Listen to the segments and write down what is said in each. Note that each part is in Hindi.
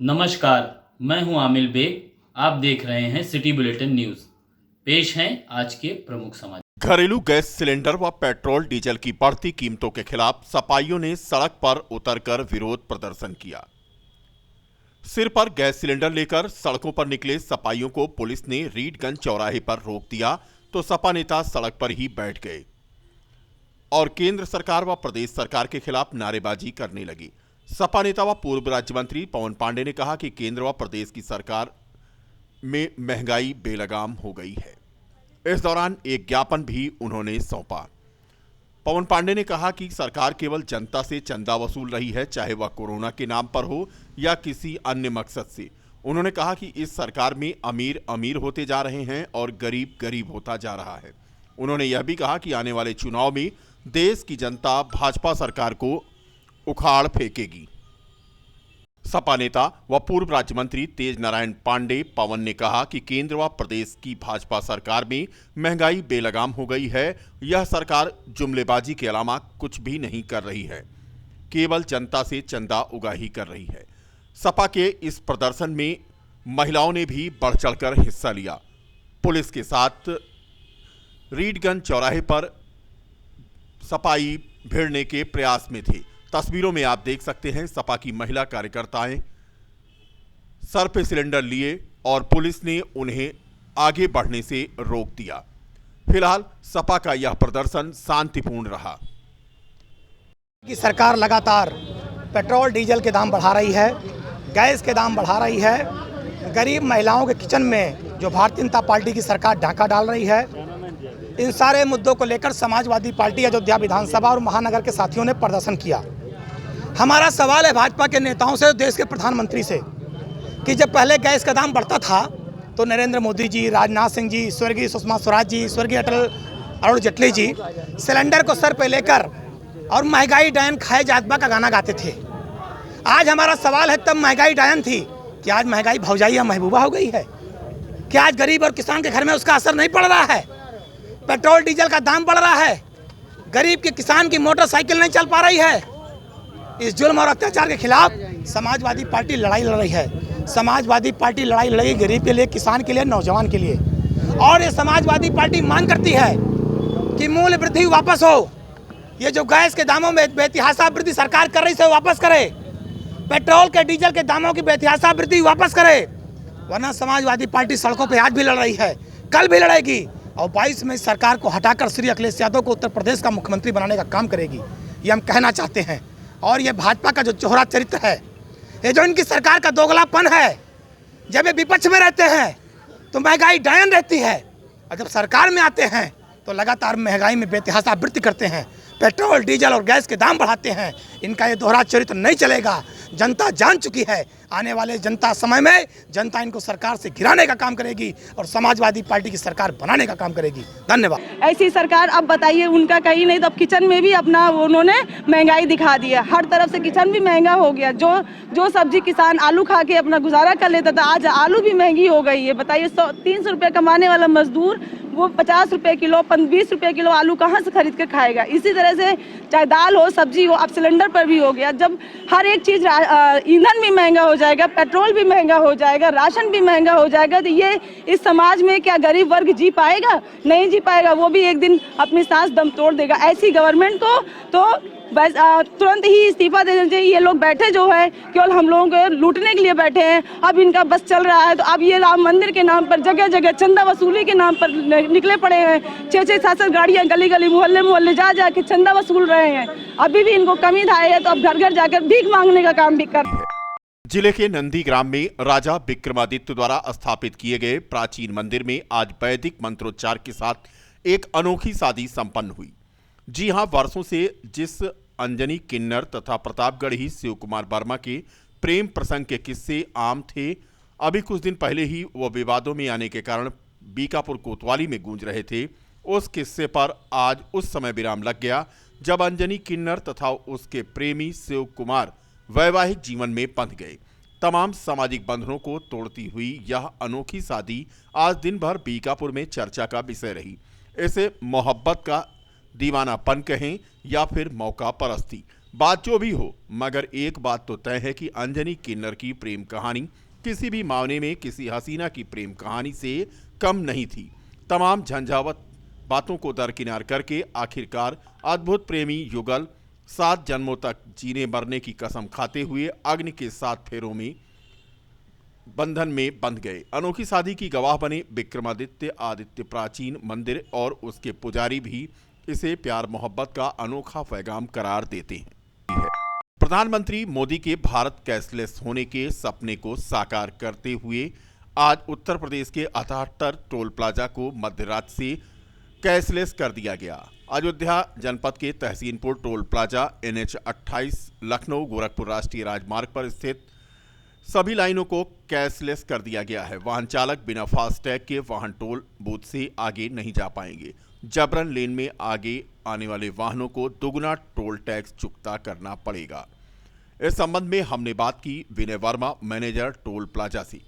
नमस्कार, मैं हूं आमिल बेग। आप देख रहे हैं सिटी बुलेटिन न्यूज। पेश हैं आज के प्रमुख समाचार। घरेलू गैस सिलेंडर व पेट्रोल डीजल की बढ़ती कीमतों के खिलाफ सपाइयों ने सड़क पर उतरकर विरोध प्रदर्शन किया। सिर पर गैस सिलेंडर लेकर सड़कों पर निकले सपाइयों को पुलिस ने रीडगंज चौराहे पर रोक दिया तो सपा नेता सड़क पर ही बैठ गए और केंद्र सरकार व प्रदेश सरकार के खिलाफ नारेबाजी करने लगी। सपा नेता व पूर्व राज्य मंत्री पवन पांडे ने कहा कि केंद्र व प्रदेश की सरकार में महंगाई बेलगाम हो गई है। इस दौरान एक ज्ञापन भी उन्होंने सौंपा। पवन पांडे ने कहा कि सरकार केवल जनता से चंदा वसूल रही है, चाहे वह कोरोना के नाम पर हो या किसी अन्य मकसद से। उन्होंने कहा कि इस सरकार में अमीर अमीर होते जा रहे हैं और गरीब गरीब होता जा रहा है। उन्होंने यह भी कहा कि आने वाले चुनाव में देश की जनता भाजपा सरकार को उखाड़ फेंकेगी। सपा नेता व पूर्व राज्य मंत्री तेज नारायण पांडे पवन ने कहा कि केंद्र व प्रदेश की भाजपा सरकार में महंगाई बेलगाम हो गई है। यह सरकार जुमलेबाजी के अलावा कुछ भी नहीं कर रही है, केवल जनता से चंदा उगाही कर रही है। सपा के इस प्रदर्शन में महिलाओं ने भी बढ़ चढ़कर हिस्सा लिया। पुलिस के साथ रीडगंज चौराहे पर सपाई भिड़ने के प्रयास में थे। तस्वीरों में आप देख सकते हैं सपा की महिला कार्यकर्ताएं सर पे सिलेंडर लिए और पुलिस ने उन्हें आगे बढ़ने से रोक दिया। फिलहाल सपा का यह प्रदर्शन शांतिपूर्ण रहा। कि सरकार लगातार पेट्रोल डीजल के दाम बढ़ा रही है, गैस के दाम बढ़ा रही है। गरीब महिलाओं के किचन में जो भारतीय जनता पार्टी की सरकार डाका डाल रही है, इन सारे मुद्दों को लेकर समाजवादी पार्टी अयोध्या विधानसभा और महानगर के साथियों ने प्रदर्शन किया। हमारा सवाल है भाजपा के नेताओं से, देश के प्रधानमंत्री से, कि जब पहले गैस का दाम बढ़ता था तो नरेंद्र मोदी जी, राजनाथ सिंह जी, स्वर्गीय सुषमा स्वराज जी, स्वर्गीय अरुण जेटली जी सिलेंडर को सर पे लेकर और महंगाई डायन खाए जातबा का गाना गाते थे। आज हमारा सवाल है, तब महंगाई डायन थी कि आज महंगाई भौजाइया महबूबा हो गई है? क्या आज गरीब और किसान के घर में उसका असर नहीं पड़ रहा है? पेट्रोल डीजल का दाम बढ़ रहा है, गरीब के किसान की मोटरसाइकिल नहीं चल पा रही है। इस जुल्म और अत्याचार के खिलाफ समाजवादी पार्टी लड़ाई लड़ रही है। समाजवादी पार्टी लड़ाई लड़ेगी गरीब के लिए, किसान के लिए, नौजवान के लिए। और ये समाजवादी पार्टी मांग करती है कि मूल्य वृद्धि वापस हो। ये जो गैस के दामों में बेतहाशा वृद्धि सरकार कर रही है वापस करे। पेट्रोल के डीजल के दामों की बेतहाशा वृद्धि वापस करे, वरना समाजवादी पार्टी सड़कों पर आज भी लड़ रही है, कल भी लड़ेगी और 22 में सरकार को हटाकर श्री अखिलेश यादव को उत्तर प्रदेश का मुख्यमंत्री बनाने का काम करेगी। ये हम कहना चाहते हैं। और ये भाजपा का जो चोहरा चरित्र है, ये जो इनकी सरकार का दोगलापन है, जब ये विपक्ष में रहते हैं तो महंगाई डायन रहती है और जब सरकार में आते हैं तो लगातार महंगाई में बेतहाशा वृद्धि करते हैं, पेट्रोल डीजल और गैस के दाम बढ़ाते हैं। इनका ये दोहरा चरित्र नहीं चलेगा। जनता जान चुकी है, आने वाले जनता समय में जनता इनको सरकार से गिराने का काम करेगी और समाजवादी पार्टी की सरकार बनाने का काम करेगी। धन्यवाद। ऐसी सरकार अब बताइए, उनका कहीं नहीं तो अब किचन में भी अपना उन्होंने महंगाई दिखा दी है। हर तरफ से किचन भी महंगा हो गया। जो सब्जी किसान आलू खा के अपना गुजारा कर लेता था, आज आलू भी महंगी हो गई है। बताइए 300 रुपये कमाने वाला मजदूर वो 50 रुपये किलो, 20 रुपये किलो आलू कहाँ से खरीद के खाएगा? इसी तरह से चाहे दाल हो, सब्जी हो, अब सिलेंडर पर भी हो गया। जब हर एक चीज़, ईंधन भी महंगा हो जाएगा, पेट्रोल भी महंगा हो जाएगा, राशन भी महंगा हो जाएगा, तो ये इस समाज में क्या गरीब वर्ग जी पाएगा? नहीं जी पाएगा। वो भी एक दिन अपनी सांस दम तोड़ देगा। ऐसी गवर्नमेंट को तो बस तुरंत ही इस्तीफा दे देना चाहिए। ये लोग बैठे जो है केवल हम लोगों को लूटने के लिए बैठे हैं। अब इनका बस चल रहा है तो अब ये राम मंदिर के नाम पर जगह जगह चंदा वसूली के नाम पर निकले पड़े हैं। 6-6 7-7 गाड़ियां गली गली मोहल्ले मोहल्ले जा जा के चंदा वसूल रहे हैं। अभी भी इनको कमी धाए है तो अब घर घर जाकर भीख मांगने का काम भी कर रहे हैं। जिले के नंदीग्राम में राजा विक्रमादित्य द्वारा स्थापित किए गए प्राचीन मंदिर में आज वैदिक मंत्रोच्चार के साथ एक अनोखी शादी संपन्न हुई। जी हां, वर्षों से जिस अंजनी किन्नर तथा प्रतापगढ़ी शिव कुमार वर्मा के प्रेम प्रसंग के किस्से आम थे, अभी कुछ दिन पहले ही वो विवादों में आने के कारण बीकापुर कोतवाली में गूंज रहे थे। उस किस्से पर आज उस समय विराम लग गया जब अंजनी किन्नर तथा उसके प्रेमी शिव कुमार वैवाहिक जीवन में बंध गए। तमाम सामाजिक बंधनों को तोड़ती हुई यह अनोखी शादी आज दिन भर बीकापुर में चर्चा का विषय रही। इसे मोहब्बत का दीवानापन कहें या फिर मौका परस्ती, बात जो भी हो, मगर एक बात तो तय है कि अंजनी किन्नर की प्रेम कहानी किसी भी मायने में किसी हसीना की प्रेम कहानी से कम नहीं थी। तमाम झंझावत बातों को दरकिनार करके आखिरकार अद्भुत प्रेमी युगल 7 जन्मों तक जीने मरने की कसम खाते हुए अग्नि के 7 फेरों में बंधन में बंध गए। अनोखी शादी की गवाह बने विक्रमादित्य आदित्य प्राचीन मंदिर और उसके पुजारी भी इसे प्यार मोहब्बत का अनोखा पैगाम करार देते हैं। प्रधानमंत्री मोदी के भारत कैशलेस होने के सपने को साकार करते हुए आज उत्तर प्रदेश के 78 टोल प्लाजा को मध्य रात से कैशलेस कर दिया गया। अयोध्या जनपद के Tahsinpur toll plaza NH 28 Lucknow Gorakhpur राष्ट्रीय राजमार्ग पर स्थित सभी लाइनों को कैशलेस कर दिया गया है। वाहन चालक बिना फास्टैग के वाहन टोल बूथ से आगे नहीं जा पाएंगे। जबरन लेन में आगे आने वाले वाहनों को दोगुना टोल टैक्स चुकता करना पड़ेगा। इस संबंध में हमने बात की विनय वर्मा, मैनेजर टोल प्लाजा से।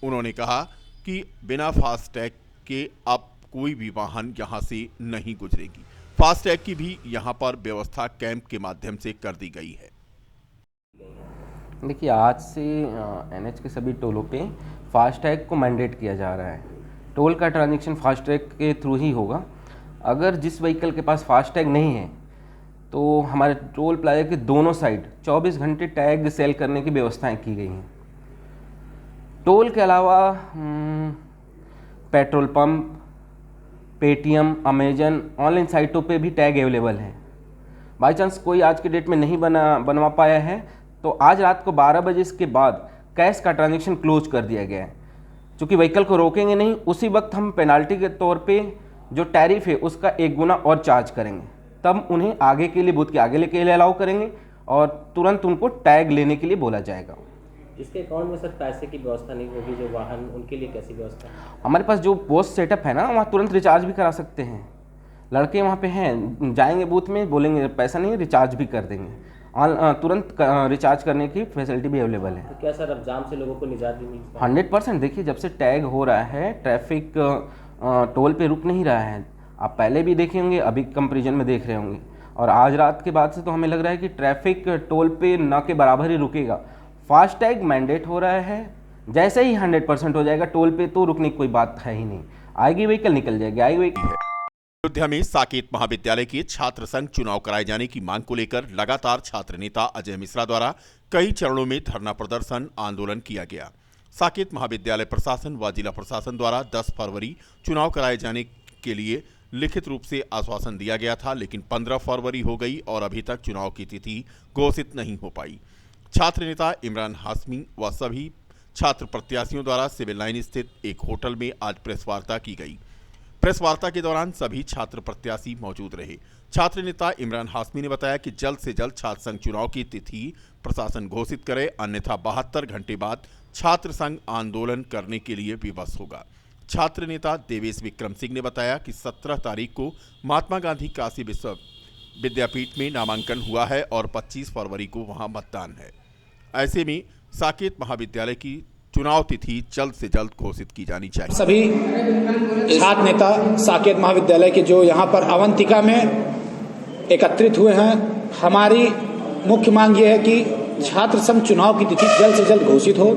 उन्होंने कहा कि बिना फास्टैग के अब कोई भी वाहन यहां से नहीं गुजरेगी। फास्टैग की भी यहां पर व्यवस्था कैंप के माध्यम से कर दी गई है। देखिए, आज से NH के सभी टोलों पे फास्टैग को मैंडेट किया जा रहा है। टोल का ट्रांजैक्शन फास्टैग के थ्रू ही होगा। अगर जिस व्हीकल के पास फास्टैग नहीं है तो हमारे टोल प्लाजा के दोनों साइड 24 घंटे टैग सेल करने की व्यवस्थाएं की गई हैं। टोल के अलावा petrol pump, Paytm, Amazon online साइटों पे भी टैग अवेलेबल हैं। बाई चांस कोई आज के डेट में नहीं बनवा पाया है तो आज रात को 12 बजे के बाद कैश का ट्रांजैक्शन क्लोज कर दिया गया है। चूँकि व्हीकल को रोकेंगे नहीं, उसी वक्त हम पेनाल्टी के तौर पे जो टैरिफ है उसका 1 गुना और चार्ज करेंगे। तब उन्हें आगे के लिए बूथ के आगे लेके अलाउ करेंगे और तुरंत उनको टैग लेने के लिए बोला जाएगा। इसके अकाउंट में सर पैसे की व्यवस्था नहीं होगी, जो वाहन उनके लिए कैसी व्यवस्था? हमारे पास जो पोस्ट सेटअप है ना, वहाँ तुरंत रिचार्ज भी करा सकते हैं। लड़के वहाँ पे हैं, जाएंगे बूथ में, बोलेंगे पैसा नहीं है, रिचार्ज भी कर देंगे। तुरंत रिचार्ज करने की फैसिलिटी भी अवेलेबल है। तो क्या सर अब जाम से लोगों को निजात भी मिल? 100%। देखिए, जब से टैग हो रहा है, ट्रैफिक टोल पे रुक नहीं रहा है। आप पहले भी देखे होंगे, अभी कंपेरिजन में देख रहे होंगे, और आज रात के बाद से तो हमें लग रहा है कि ट्रैफिक टोल पे न के बराबर ही रुकेगा। फास्टैग मैंडेट हो रहा है, जैसे ही 100% हो जाएगा टोल पे तो रुकने की कोई बात है ही नहीं। आएगी व्हीकल निकल जाएगी, आएगी व्हीकल। अयोध्या में साकेत महाविद्यालय के छात्र संघ चुनाव कराए जाने की मांग को लेकर लगातार छात्र नेता अजय मिश्रा द्वारा कई चरणों में धरना प्रदर्शन आंदोलन किया गया। साकेत महाविद्यालय प्रशासन व जिला प्रशासन द्वारा 10 फरवरी चुनाव कराए जाने के लिए लिखित रूप से आश्वासन दिया गया था, लेकिन 15 फरवरी हो गई और अभी तक चुनाव की तिथि घोषित नहीं हो पाई। छात्र नेता इमरान हाशमी व सभी छात्र प्रत्याशियों द्वारा सिविल लाइन स्थित एक होटल में आज प्रेस वार्ता की गई। प्रेस वार्ता के दौरान सभी छात्र प्रत्याशी मौजूद रहे। छात्र नेता इमरान हाशमी ने बताया कि जल्द से जल्द छात्र संघ चुनाव की तिथि प्रशासन घोषित करे, अन्यथा 72 घंटे बाद छात्र संघ आंदोलन करने के लिए विवश होगा। छात्र नेता देवेश विक्रम सिंह ने बताया कि 17 तारीख को महात्मा गांधी काशी विद्यापीठ में नामांकन हुआ है और 25 फरवरी को वहां मतदान है। ऐसे में साकेत महाविद्यालय की चुनाव तिथि जल्द से जल्द घोषित की जानी चाहिए। सभी छात्र नेता साकेत महाविद्यालय के जो यहाँ पर अवंतिका में एकत्रित हुए हैं, हमारी मुख्य मांग ये है कि छात्र संघ चुनाव की तिथि जल्द से जल्द घोषित हो।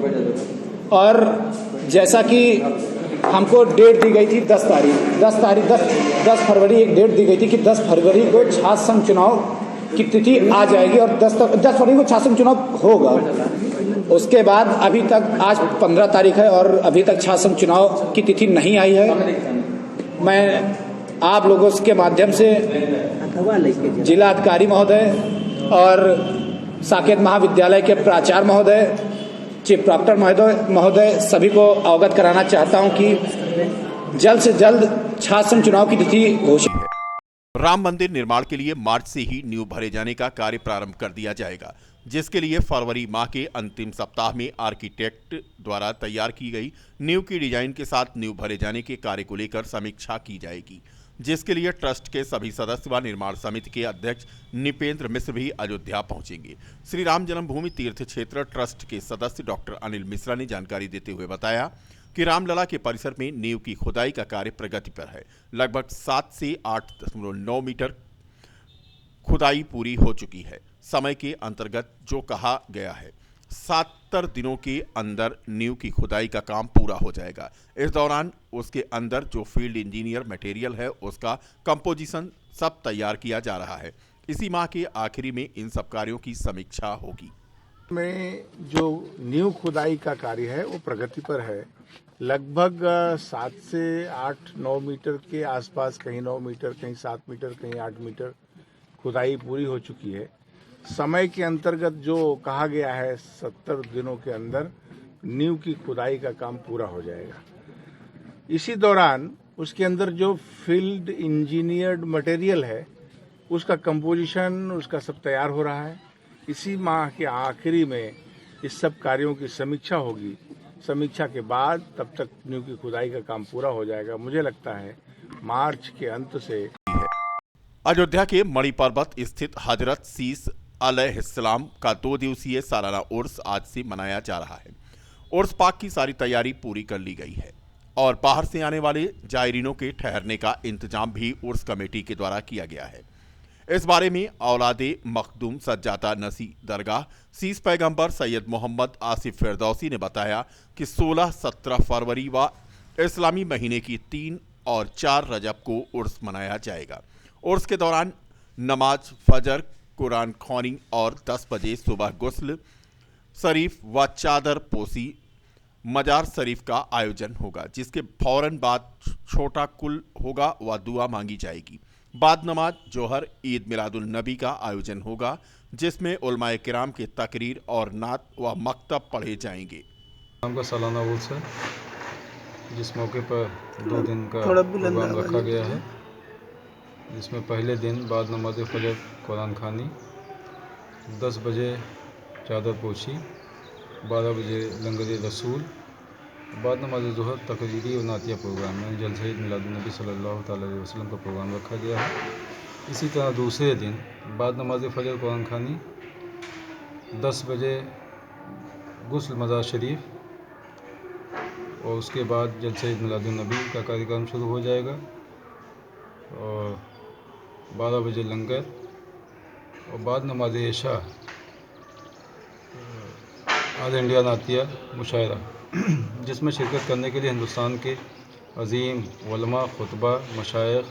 और जैसा कि हमको डेट दी गई थी 10 फरवरी एक डेट दी गई थी कि 10 फरवरी को छात्र संघ चुनाव की तिथि आ जाएगी और 10 फरवरी को छात्र संघ चुनाव होगा। उसके बाद अभी तक आज 15 तारीख है और अभी तक छात्र संघ चुनाव की तिथि नहीं आई है। मैं आप लोगों के माध्यम से जिला अधिकारी महोदय और साकेत महाविद्यालय के प्राचार्य महोदय, चीफ प्रॉक्टर महोदय सभी को अवगत कराना चाहता हूं कि जल्द से जल्द छात्र संघ चुनाव की तिथि घोषित है। राम मंदिर निर्माण के लिए मार्च से ही नींव भरे जाने का कार्य प्रारंभ कर दिया जाएगा, जिसके लिए फरवरी माह के अंतिम सप्ताह में आर्किटेक्ट द्वारा तैयार की गई नींव की डिजाइन के साथ नींव भरे जाने के कार्य को लेकर समीक्षा की जाएगी, जिसके लिए ट्रस्ट के सभी सदस्य व निर्माण समिति के अध्यक्ष निपेंद्र मिश्र भी अयोध्या पहुंचेंगे। श्री राम जन्मभूमि तीर्थ क्षेत्र ट्रस्ट के सदस्य डॉक्टर अनिल मिश्रा ने जानकारी देते हुए बताया कि रामलला के परिसर में नींव की खुदाई का कार्य प्रगति पर है। लगभग 7 से 8.9 मीटर खुदाई पूरी हो चुकी है। समय के अंतर्गत जो कहा गया है 70 दिनों के अंदर नींव की खुदाई का काम पूरा हो जाएगा। इस दौरान उसके अंदर जो फील्ड इंजीनियर मटेरियल है उसका कंपोजिशन सब तैयार किया जा रहा है। इसी माह के आखिरी में इन सब कार्यों की समीक्षा होगी। में जो नींव खुदाई का कार्य है वो प्रगति पर है। लगभग 7 से 8-9 मीटर के आसपास, कहीं 9 मीटर, कहीं 7 मीटर, कहीं 8 मीटर खुदाई पूरी हो चुकी है। समय के अंतर्गत जो कहा गया है 70 दिनों के अंदर नींव की खुदाई का काम पूरा हो जाएगा। इसी दौरान उसके अंदर जो फील्ड इंजीनियर्ड मटेरियल है उसका कंपोजिशन, उसका सब तैयार हो रहा है। इसी माह के आखिरी में इस सब कार्यों की समीक्षा होगी। समीक्षा के बाद तब तक नींव की खुदाई का काम पूरा हो जाएगा। मुझे लगता है मार्च के अंत से। अयोध्या के मणि पर्वत स्थित हजरत सीस अलैहिस्सलाम का 2 दिवसीय सालाना उर्स आज से मनाया जा रहा है। उर्स पाक की सारी तैयारी पूरी कर ली गई है और बाहर से आने वाले जायरीनों के ठहरने का इंतजाम भी उर्स कमेटी के द्वारा किया गया है। इस बारे में औलादे मखदूम सज्जादा नसी दरगाह सीस पैगंबर सैयद मोहम्मद आसिफ फिरदौसी ने बताया कि 16-17 फरवरी व इस्लामी महीने की 3 और 4 रजब को उर्स मनाया जाएगा। उर्स के दौरान नमाज फजर, कुरान ख्वानी और 10 बजे सुबह गुस्ल शरीफ व चादर पोसी मजार शरीफ का आयोजन होगा, जिसके फौरन बाद छोटा कुल होगा व दुआ मांगी जाएगी। बाद नमाज जोहर ईद मिलादुल नबी का आयोजन होगा, जिसमें उलमाए किराम के तकरीर और नात व मकतब पढ़े जाएंगे। का सालाना उर्स है, जिस मौके पर 2 दिन का प्रोग्राम रखा गया है, जिसमें पहले दिन बाद नमाज फजर कुरान खानी, 10 बजे चादर पोशी, 12 बजे लंगर रसूल, बाद नमाज ज़ोहर तकरीरी और नातिया प्रोग्राम में जलसे मिलादुल नबी सल्लल्लाहु अलैहि वसल्लम का प्रोग्राम रखा गया है। इसी तरह दूसरे दिन बाद नमाज फजर कुरान खानी, 10 बजे गुस्ल मज़ार शरीफ और उसके बाद जलसे मिलादुल नबी का कार्यक्रम शुरू हो जाएगा और 12 बजे लंगर और बाद नमाज इशा ऑल इंडिया नातिया मुशायरा, जिसमें शिरकत करने के लिए हिंदुस्तान के अजीम उलमा, खुतबा, मशाइख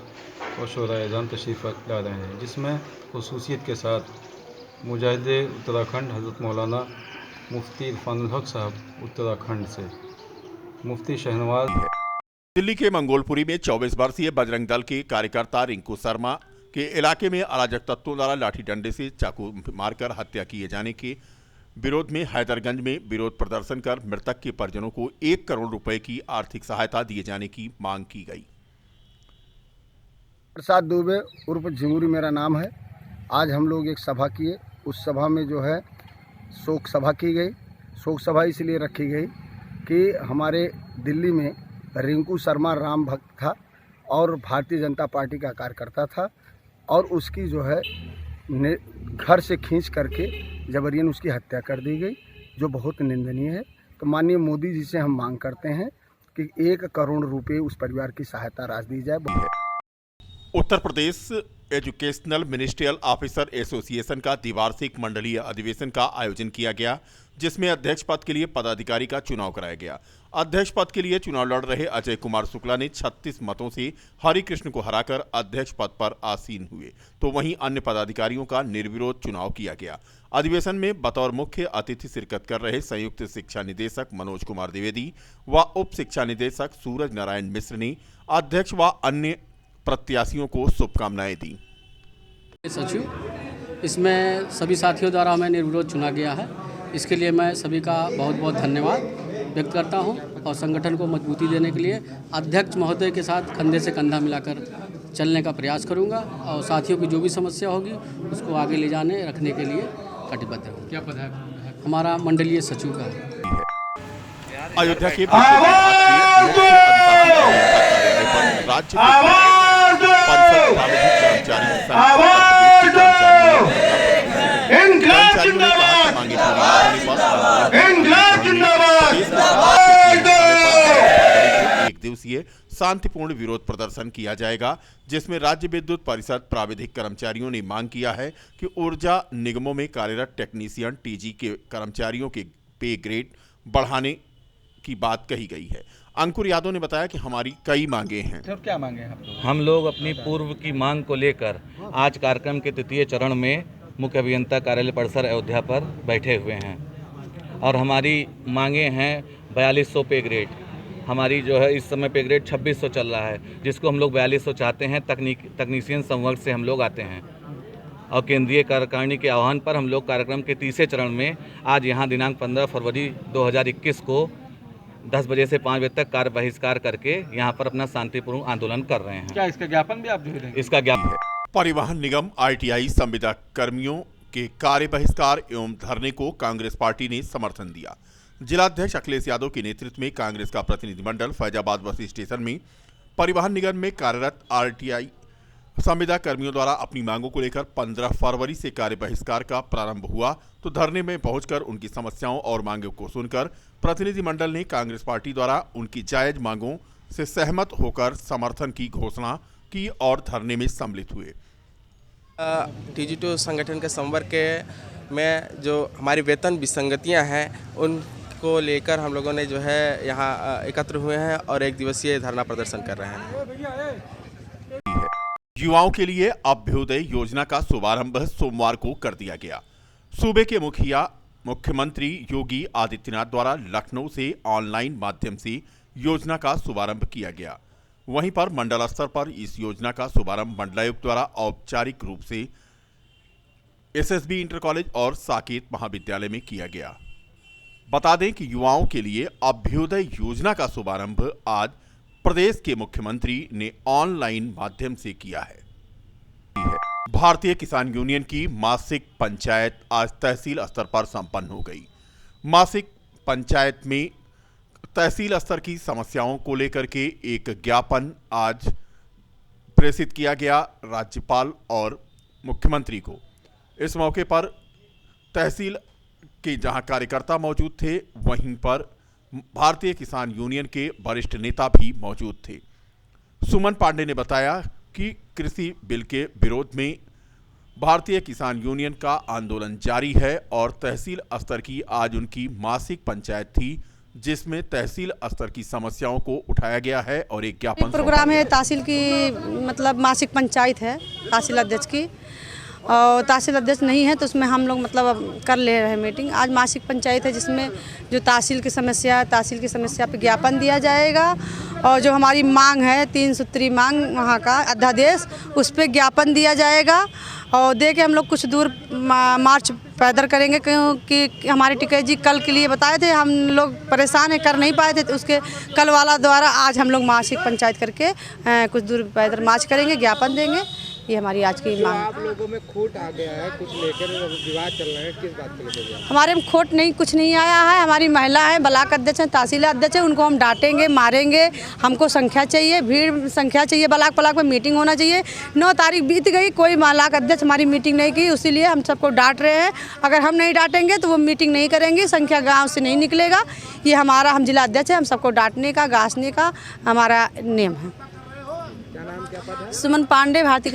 और शोराए-ए-जान तशरीफ़ ला रहे हैं, जिसमें खुसूसियत के साथ मुजाहिद उत्तराखंड हज़रत मौलाना मुफ्ती इरफानुल हक साहब उत्तराखंड से, मुफ्ती शहनवाज। दिल्ली के मंगोलपुरी में 24 वर्षीय बजरंग दल के कार्यकर्ता रिंकू शर्मा के इलाके में अराजक तत्वों द्वारा लाठी डंडे से चाकू मारकर हत्या किए जाने के विरोध में हैदरगंज में विरोध प्रदर्शन कर मृतक के परिजनों को 1 करोड़ रुपए की आर्थिक सहायता दिए जाने की मांग की गई। प्रसाद दुबे उर्फ झिंगुरी मेरा नाम है। आज हम लोग एक सभा किए, उस सभा में जो है शोक सभा की गई। शोक सभा इसलिए रखी गई कि हमारे दिल्ली में रिंकू शर्मा राम भक्त था और भारतीय जनता पार्टी का कार्यकर्ता था और उसकी जो है घर से खींच करके जबरियन उसकी हत्या कर दी गई, जो बहुत निंदनीय है। तो माननीय मोदी जी से हम मांग करते हैं कि 1 करोड़ रुपए उस परिवार की सहायता राशि दी जाए। Uttar Pradesh educational ministerial officer association का द्विवार्षिक मंडलीय अधिवेशन का आयोजन किया गया, जिसमें अध्यक्ष पद के लिए पदाधिकारी का चुनाव कराया गया। अध्यक्ष पद के लिए चुनाव लड़ रहे अजय कुमार शुक्ला ने 36 मतों से हरिकृष्ण को हराकर अध्यक्ष पद पर आसीन हुए, तो वहीं अन्य पदाधिकारियों का निर्विरोध चुनाव किया गया। अधिवेशन में बतौर मुख्य अतिथि शिरकत कर रहे संयुक्त शिक्षा निदेशक मनोज कुमार द्विवेदी व उप शिक्षा निदेशक सूरज नारायण मिश्र ने अध्यक्ष व अन्य प्रत्याशियों को शुभकामनाएं दी। सचिव, इसमें सभी साथियों द्वारा हमें निर्विरोध चुना गया है, इसके लिए मैं सभी का बहुत बहुत धन्यवाद व्यक्त करता हूं और संगठन को मजबूती देने के लिए अध्यक्ष महोदय के साथ कंधे से कंधा मिलाकर चलने का प्रयास करूंगा और साथियों की जो भी समस्या होगी उसको आगे ले जाने रखने के लिए कटिबद्ध रहूँगा। क्या पद है हमारा मंडलीय सचिव का है। अयोध्या के राज्य एक दिवसीय शांतिपूर्ण विरोध प्रदर्शन किया जाएगा, जिसमें राज्य विद्युत परिषद प्राविधिक कर्मचारियों ने मांग किया है कि ऊर्जा निगमों में कार्यरत टेक्नीशियन टीजी के कर्मचारियों के पे ग्रेड बढ़ाने की बात कही गई है। अंकुर यादव ने बताया कि हमारी कई मांगे हैं। सर, क्या मांगे हैं? हम लोग अपनी पूर्व की मांग को लेकर आज कार्यक्रम के तृतीय चरण में मुख्य अभियंता कार्यालय परिसर अयोध्या पर बैठे हुए हैं और हमारी मांगे हैं 4200 पे ग्रेड। हमारी जो है इस समय पे ग्रेड 2600 चल रहा है, जिसको हम लोग 4200 चाहते हैं। तकनीशियन संवर्ग से हम लोग आते हैं और केंद्रीय कार्यकारिणी के आह्वान पर हम लोग कार्यक्रम के तीसरे चरण में आज यहाँ दिनांक 15 फरवरी 2021 को 10 बजे से 5 बजे तक कार्य बहिष्कार करके यहाँ पर अपना शांतिपूर्ण आंदोलन कर रहे हैं। क्या इसका ज्ञापन भी आप दे रहे हैं? इसका ज्ञापन परिवहन निगम ITI संविदा कर्मियों के कार्य बहिष्कार एवं धरने को कांग्रेस पार्टी ने समर्थन दिया। जिलाध्यक्ष अखिलेश यादव के नेतृत्व में कांग्रेस का प्रतिनिधिमंडल फैजाबाद बस स्टेशन में परिवहन निगम में कार्यरत RTI संविदा कर्मियों द्वारा अपनी मांगों को लेकर 15 फरवरी से कार्य बहिष्कार का प्रारंभ हुआ, तो धरने में पहुंचकर उनकी समस्याओं और मांगों को सुनकर प्रतिनिधिमंडल ने कांग्रेस पार्टी द्वारा उनकी जायज मांगों से सहमत होकर समर्थन की घोषणा की और धरने में सम्मिलित हुए। TG2 संगठन के संवर्ग के में जो हमारी वेतन विसंगतियां हैं उनको लेकर हम लोगों ने जो है यहाँ एकत्र हुए हैं और एक दिवसीय धरना प्रदर्शन कर रहे हैं। युवाओं के लिए अभ्युदय योजना का शुभारंभ सोमवार को कर दिया गया। सूबे के मुख्यमंत्री योगी आदित्यनाथ द्वारा लखनऊ से ऑनलाइन माध्यम से योजना का शुभारंभ किया गया। वहीं पर मंडल स्तर पर इस योजना का शुभारंभ मंडलायुक्त द्वारा औपचारिक रूप से SSB इंटर कॉलेज और साकेत महाविद्यालय में किया गया। बता दें कि युवाओं के लिए अभ्युदय योजना का शुभारंभ आज प्रदेश के मुख्यमंत्री ने ऑनलाइन माध्यम से किया है। भारतीय किसान यूनियन की मासिक पंचायत आज तहसील स्तर पर संपन्न हो गई। मासिक पंचायत में तहसील स्तर की समस्याओं को लेकर के एक ज्ञापन आज प्रेषित किया गया राज्यपाल और मुख्यमंत्री को। इस मौके पर तहसील के जहां कार्यकर्ता मौजूद थे, वहीं पर भारतीय किसान यूनियन के वरिष्ठ नेता भी मौजूद थे। सुमन पांडे ने बताया कि कृषि बिल के विरोध में भारतीय किसान यूनियन का आंदोलन जारी है और तहसील स्तर की आज उनकी मासिक पंचायत थी, जिसमें तहसील स्तर की समस्याओं को उठाया गया है और एक ज्ञापन प्रोग्राम है। तहसील की मतलब मासिक पंचायत है तहसील अध्यक्ष की, और तहसील अध्यक्ष नहीं है तो उसमें हम लोग मतलब कर ले रहे हैं मीटिंग। आज मासिक पंचायत है जिसमें जो तहसील की समस्या पे ज्ञापन दिया जाएगा और जो हमारी मांग है 3 सूत्री मांग वहाँ का अध्यादेश उस पर ज्ञापन दिया जाएगा और दे के हम लोग कुछ दूर मार्च पैदल करेंगे, क्योंकि हमारे टिकैत जी कल के लिए बताए थे, हम लोग परेशान है कर नहीं पाए थे, तो उसके कल वाला द्वारा आज हम लोग मासिक पंचायत करके कुछ दूर पैदल मार्च करेंगे, ज्ञापन देंगे। ये हमारी आज की मांग। आप लोगों में खोट आ गया है, कुछ लेकर विवाद चल रहे हैं, किस बात को लेकर? हमारे में खोट नहीं, कुछ नहीं आया है। हमारी महिला है, ब्लॉक अध्यक्ष हैं, तहसील अध्यक्ष हैं, उनको हम डांटेंगे, मारेंगे। हमको संख्या चाहिए, भीड़ संख्या चाहिए, ब्लॉक में मीटिंग होना चाहिए। 9 तारीख बीत गई, कोई ब्लॉक अध्यक्ष हमारी मीटिंग नहीं की, इसीलिए हम सबको डांट रहे हैं। अगर हम नहीं डांटेंगे तो वो मीटिंग नहीं करेंगे, संख्या गाँव से नहीं निकलेगा। ये हमारा, हम जिला अध्यक्ष हैं, हम सबको डांटने का, गाँसने का हमारा नियम है। क्या नाम, क्या पद है? सुमन पांडे, भारतीय